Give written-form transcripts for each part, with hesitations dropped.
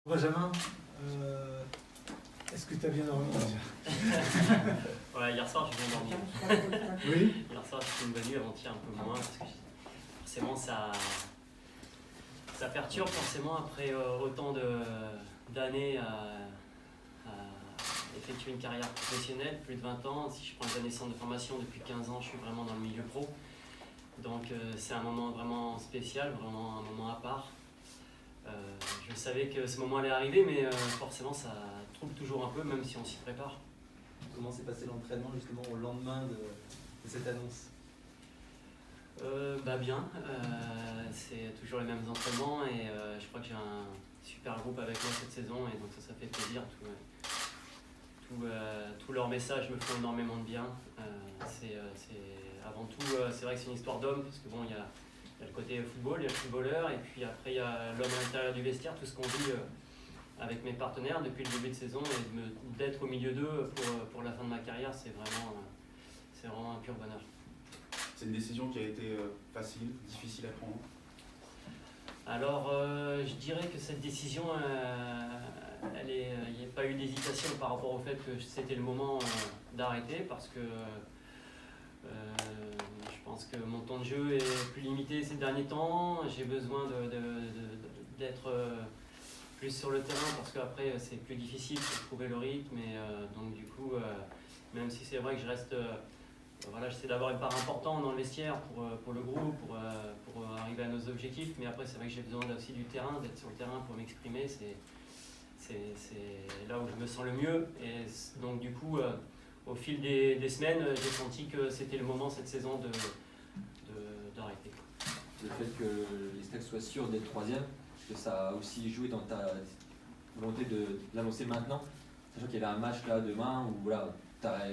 Benjamin, est-ce que tu as bien dormi Ouais, hier soir j'ai bien dormi. Oui. Hier soir j'ai fait une bonne nuit, avant-hier un peu moins, parce que forcément ça perturbe forcément après autant d'années à effectuer une carrière professionnelle, plus de 20 ans. Si je prends les années centre de formation, depuis 15 ans je suis vraiment dans le milieu pro. Donc c'est un moment vraiment spécial, vraiment un moment à part. Je savais que ce moment allait arriver, mais forcément ça trouble toujours un peu, même si on s'y prépare. Comment s'est passé l'entraînement justement au lendemain de cette annonce? Bien, c'est toujours les mêmes entraînements et je crois que j'ai un super groupe avec moi cette saison et donc ça fait plaisir. Tous leurs messages me font énormément de bien. Avant tout, c'est vrai que c'est une histoire d'homme parce que bon, il y a le côté football, il y a le footballeur et puis après il y a l'homme à l'intérieur du vestiaire, tout ce qu'on vit avec mes partenaires depuis le début de saison et d'être au milieu d'eux pour la fin de ma carrière, c'est vraiment un pur bonheur. C'est une décision qui a été facile, difficile à prendre? Alors, je dirais que cette décision, il n'y a pas eu d'hésitation par rapport au fait que c'était le moment d'arrêter parce que je pense que mon temps de jeu est plus limité ces derniers temps. J'ai besoin d'être plus sur le terrain parce qu'après c'est plus difficile de trouver le rythme et donc du coup, même si c'est vrai que je reste... j'essaie d'avoir une part importante dans le vestiaire pour le groupe, pour arriver à nos objectifs, mais après c'est vrai que j'ai besoin aussi du terrain, d'être sur le terrain pour m'exprimer, c'est là où je me sens le mieux. Et donc du coup, au fil des semaines, j'ai senti que c'était le moment cette saison d'arrêter. Le fait que les Stags soient sûrs d'être troisième, est-ce que ça a aussi joué dans ta volonté de l'annoncer maintenant, sachant qu'il y avait un match là demain où voilà, tu as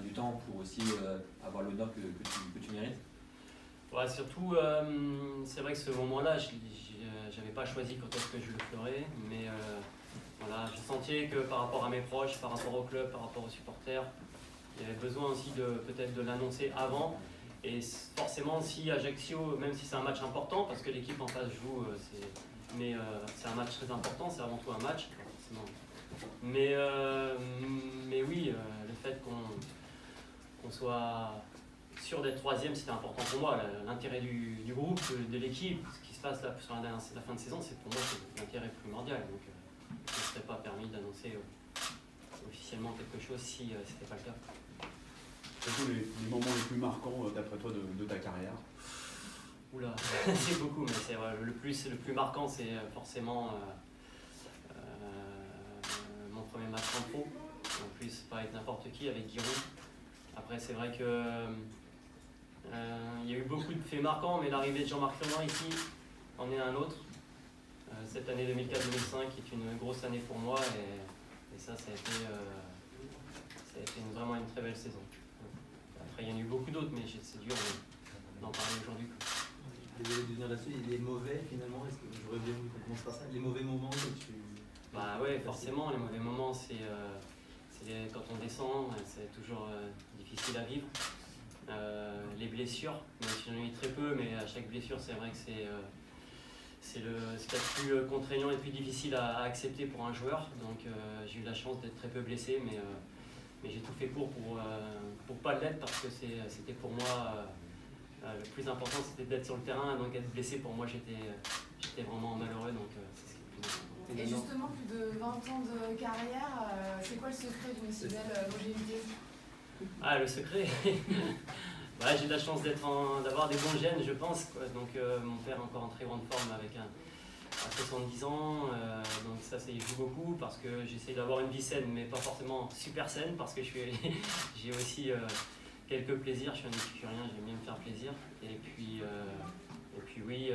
du temps pour aussi avoir l'honneur que tu mérites? Ouais, surtout, c'est vrai que ce moment-là, je n'avais pas choisi quand est-ce que je le ferais, mais voilà, je sentais que par rapport à mes proches, par rapport au club, par rapport aux supporters, il y avait besoin aussi peut-être de l'annoncer avant. Et forcément, si Ajaccio, même si c'est un match important, parce que l'équipe en face joue, mais c'est un match très important, c'est avant tout un match, forcément. Mais oui, le fait qu'on soit sûr d'être troisième, c'était important pour moi. L'intérêt du groupe, de l'équipe, ce qui se passe là sur la fin de saison, c'est pour moi l'intérêt primordial. Donc je ne serais pas permis d'annoncer officiellement quelque chose si ce n'était pas le cas. Quels sont les moments les plus marquants d'après toi de ta carrière? Oula, c'est beaucoup, mais c'est vrai, le plus marquant, c'est forcément mon premier match en pro. En plus, pas avec n'importe qui, avec Giroud. Après, c'est vrai que il y a eu beaucoup de faits marquants, mais l'arrivée de Jean-Marc Furlan ici en est un autre. Cette année 2004-2005 est une grosse année pour moi et ça a été vraiment une très belle saison. Après, il y en a eu beaucoup d'autres, mais c'est dur d'en parler aujourd'hui. Désolé de venir là-dessus, il y a des mauvais finalement, est-ce que j'aurais bien voulu qu'on commence par ça? Les mauvais moments que tu... Bah ouais, forcément, les mauvais moments, c'est quand on descend, c'est toujours difficile à vivre. Les blessures, même si j'en ai eu très peu, mais à chaque blessure, c'est vrai que c'est peut-être plus contraignant et plus difficile à accepter pour un joueur. Donc j'ai eu la chance d'être très peu blessé, mais j'ai tout fait pour pas l'être parce que c'était pour moi le plus important, c'était d'être sur le terrain. Donc être blessé pour moi, j'étais vraiment malheureux. Donc c'est ce qui est le plus important. Et justement, plus de 20 ans de carrière, c'est quoi le secret d'une si belle longévité? Ah, le secret ouais, j'ai de la chance d'avoir des bons gènes, je pense, quoi. Donc mon père est encore en très grande forme à 70 ans, donc ça joue beaucoup parce que j'essaie d'avoir une vie saine, mais pas forcément super saine parce que j'ai aussi quelques plaisirs, je suis un épicurien, j'aime bien me faire plaisir. Et puis oui...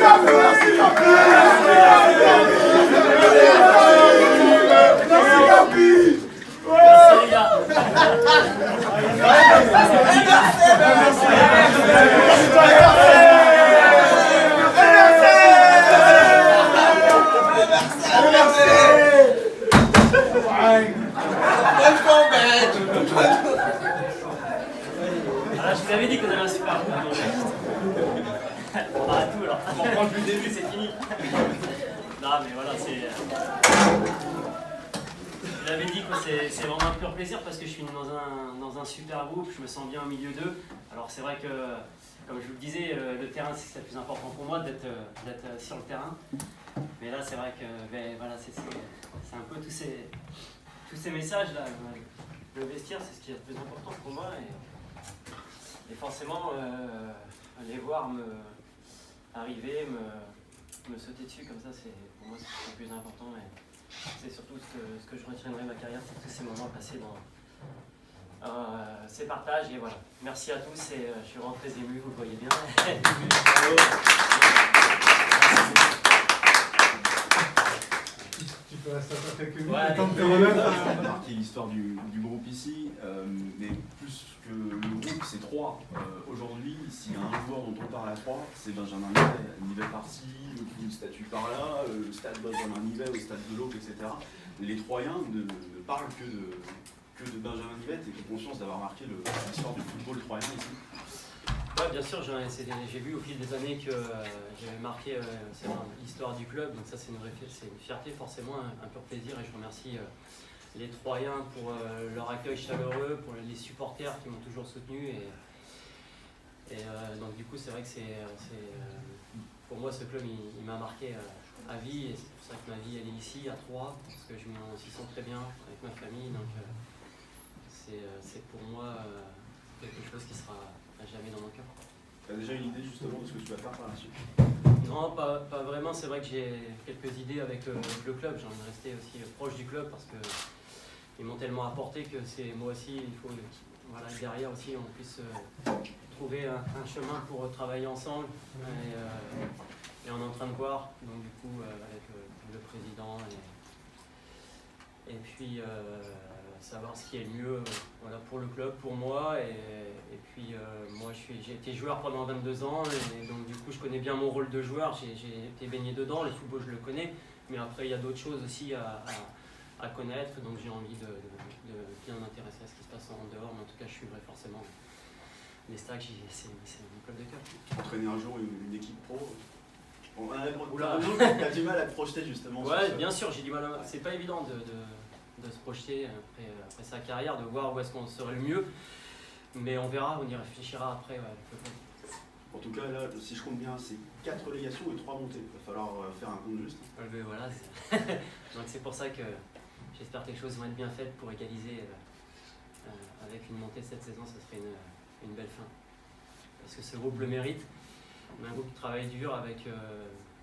Merci les gars. Ah, je vous avais dit qu'on avait un super groupe. On arrête tout alors. On reprend depuis le début, c'est fini. Non mais voilà, c'est. Je l'avais dit, c'est vraiment un pur plaisir parce que je suis dans un super groupe, je me sens bien au milieu d'eux. Alors c'est vrai que, comme je vous le disais, le terrain c'est le plus important pour moi d'être sur le terrain. Mais là c'est vrai que voilà, c'est un peu tous ces messages là. Le vestiaire c'est ce qui est le plus important pour moi et forcément les voir arriver, me sauter dessus comme ça, pour moi c'est le plus important. C'est surtout ce que je retiendrai de ma carrière, c'est tous ces moments passés dans ces partages. Et voilà, merci à tous et je suis vraiment très ému, vous le voyez bien. Tu peux rester encore quelques minutes, Ouais, le temps de te On remettre. a marqué l'histoire du groupe ici, mais plus que le groupe, c'est 3. Aujourd'hui, s'il y a un joueur dont on parle à 3, c'est Benjamin Nivet. Nivet par-ci, le statut par-là, le stade Benjamin Nivet, au stade de l'Aube, etc. Les Troyens ne parlent que de Benjamin Nivet et ont conscience d'avoir marqué l'histoire du football troyen ici. Ouais, bien sûr, j'ai vu au fil des années que j'avais marqué l'histoire du club, donc ça c'est une fierté, forcément, un pur plaisir, et je remercie les Troyens pour leur accueil chaleureux, pour les supporters qui m'ont toujours soutenu, et donc du coup c'est vrai que pour moi ce club il m'a marqué à vie, et c'est pour ça que ma vie elle est ici à Troyes, parce que je m'y sens très bien avec ma famille, donc c'est pour moi quelque chose qui sera à jamais dans mon cœur. Tu as déjà une idée justement de ce que tu vas faire par la suite? Non, pas vraiment. C'est vrai que j'ai quelques idées avec le club. J'ai envie de rester aussi proche du club parce qu'ils m'ont tellement apporté que moi aussi, il faut derrière aussi on puisse trouver un chemin pour travailler ensemble. Et on est en train de voir, donc du coup, avec le président et puis savoir ce qui est le mieux pour le club, pour moi. Et puis moi j'ai été joueur pendant 22 ans et donc du coup je connais bien mon rôle de joueur, j'ai été baigné dedans, le football je le connais, mais après il y a d'autres choses aussi à connaître, donc j'ai envie de bien m'intéresser à ce qui se passe en dehors, mais en tout cas je suivrai forcément les Stacks, c'est mon club de cœur. Entraîner un jour une équipe pro? Oula. T'as du mal à te projeter justement. Ouais, bien sûr, j'ai du mal à... C'est pas évident de se projeter après sa carrière, de voir où est-ce qu'on serait le mieux. Mais on verra, on y réfléchira après. Ouais. En tout cas, là, si je compte bien, c'est 4 relégations et 3 montées. Il va falloir faire un compte juste. Voilà, donc c'est pour ça que j'espère que les choses vont être bien faites pour égaliser avec une montée cette saison, ce serait une belle fin. Parce que ce groupe le mérite. On a un groupe qui travaille dur avec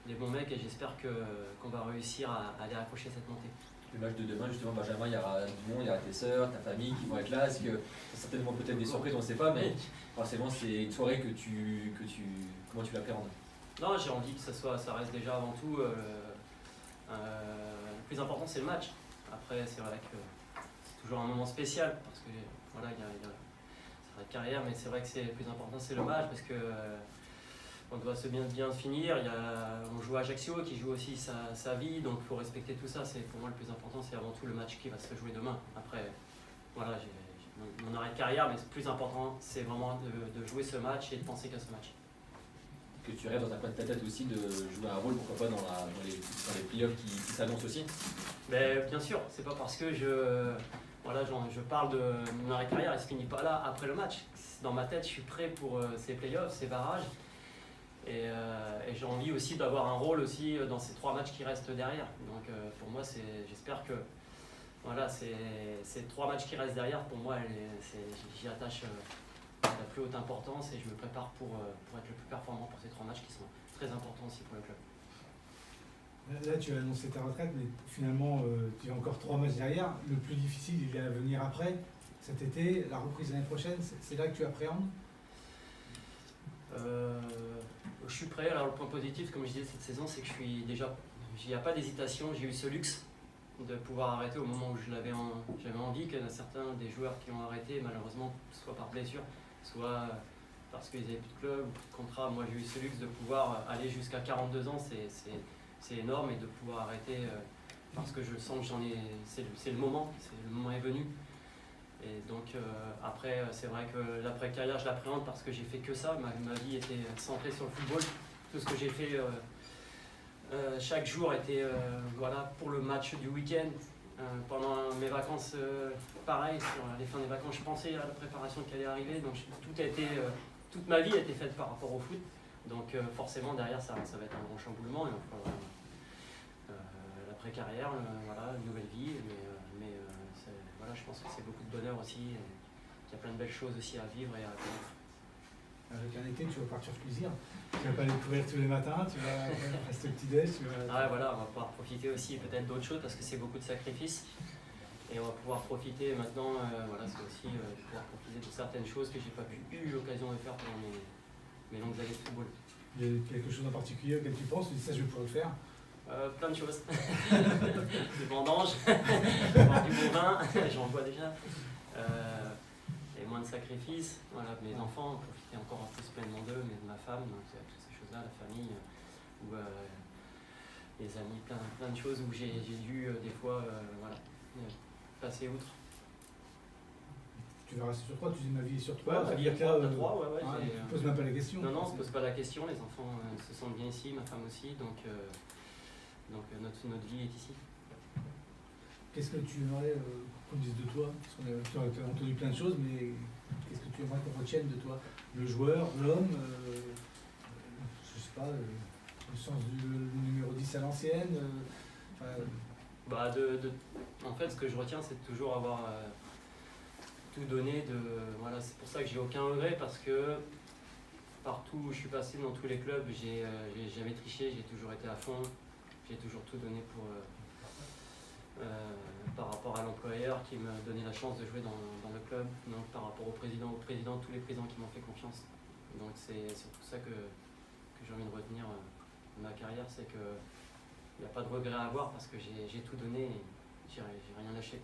des bons mecs et j'espère qu'on va réussir à aller accrocher cette montée. Le match de demain, justement, Benjamin, il y aura du monde, il y aura tes sœurs, ta famille qui vont être là. Est-ce que c'est certainement peut-être des surprises, on ne sait pas, mais forcément c'est une soirée comment tu l'appréhendes? Non, j'ai envie que ça reste déjà avant tout. Le plus important c'est le match. Après c'est vrai que c'est toujours un moment spécial parce que voilà, c'est la carrière, mais c'est vrai que le plus important c'est le match parce que on doit se bien finir. On joue à Ajaccio qui joue aussi sa vie, donc il faut respecter tout ça. Pour moi le plus important c'est avant tout le match qui va se jouer demain. Après voilà, j'ai mon arrêt de carrière, mais le plus important c'est vraiment de jouer ce match et de penser qu'à ce match. Que tu rêves dans un coin de ta tête aussi de jouer un rôle, pourquoi pas dans les playoffs qui s'annoncent aussi? Mais bien sûr, c'est pas parce que je parle de mon arrêt de carrière, elle se finit pas là après le match. Dans ma tête, je suis prêt pour ces playoffs, ces barrages. Et j'ai envie aussi d'avoir un rôle aussi dans ces 3 matchs qui restent derrière. Donc pour moi, j'espère que voilà, ces 3 matchs qui restent derrière, pour moi, j'y attache la plus haute importance et je me prépare pour être le plus performant pour ces 3 matchs qui sont très importants aussi pour le club. Là, tu as annoncé ta retraite, mais finalement, tu as encore 3 matchs derrière. Le plus difficile, il est à venir après, cet été, la reprise l'année prochaine. C'est là que tu appréhendes? Je je suis prêt. Alors le point positif, comme je disais cette saison, c'est que je suis déjà, il n'y a pas d'hésitation. J'ai eu ce luxe de pouvoir arrêter au moment où j'avais envie. Qu'il y en a certains des joueurs qui ont arrêté, malheureusement, soit par blessure, soit parce qu'ils n'avaient plus de club ou plus de contrat. Moi, j'ai eu ce luxe de pouvoir aller jusqu'à 42 ans, c'est énorme, et de pouvoir arrêter parce que je sens que c'est le moment est venu. Et donc après, c'est vrai que l'après-carrière, je l'appréhende parce que j'ai fait que ça. Ma vie était centrée sur le football. Tout ce que j'ai fait chaque jour était voilà, pour le match du week-end. Pendant mes vacances, pareil, sur les fins des vacances, je pensais à la préparation qui allait arriver. Donc toute ma vie a été faite par rapport au foot. Donc forcément, derrière, ça va être un grand chamboulement. Et enfin, l'après-carrière, voilà, une nouvelle vie. Mais voilà, je pense que c'est beaucoup de bonheur aussi. Il y a plein de belles choses aussi à vivre et à connaître. Avec un été, tu vas partir plaisir. Tu vas pas aller courir tous les matins, tu vas rester au petit-déj. Ouais, voilà, on va pouvoir profiter aussi peut-être d'autres choses parce que c'est beaucoup de sacrifices. Et on va pouvoir profiter maintenant, voilà, c'est aussi pouvoir profiter de certaines choses que j'ai pas eu l'occasion de faire pendant mes longues années de football. Il y a quelque chose en particulier auquel tu penses, tu dis ça je pourrais le faire. Plein de choses. Des vendanges, boire du bon vin, j'en bois déjà. Et moins de sacrifices. Voilà, mes enfants, profiter encore un peu pleinement d'eux, mais de ma femme, donc toutes ces choses-là, la famille, ou les amis, plein de choses où j'ai dû des fois voilà, passer outre. Tu vas rester sur 3, tu dis ma vie est sur 3. Ouais, ma vie est sur 3, ouais. Tu ne poses même pas la question. Non, on ne se pose pas la question, les enfants se sentent bien ici, ma femme aussi, donc notre vie est ici. Qu'est-ce que tu aimerais qu'on dise de toi? Parce qu'on a entendu plein de choses, mais qu'est-ce que tu aimerais qu'on retienne de toi? Le joueur, l'homme, je sais pas, le sens du numéro 10 à l'ancienne En fait, ce que je retiens, c'est de toujours avoir tout donné. Voilà, c'est pour ça que j'ai aucun regret, parce que partout où je suis passé, dans tous les clubs, j'ai jamais triché, j'ai toujours été à fond, j'ai toujours tout donné par rapport à l'employeur qui m'a donné la chance de jouer dans le club, donc par rapport au président, tous les présidents qui m'ont fait confiance. Donc c'est tout ça que j'ai envie de retenir de ma carrière, c'est qu'il n'y a pas de regret à avoir parce que j'ai tout donné et j'ai rien lâché.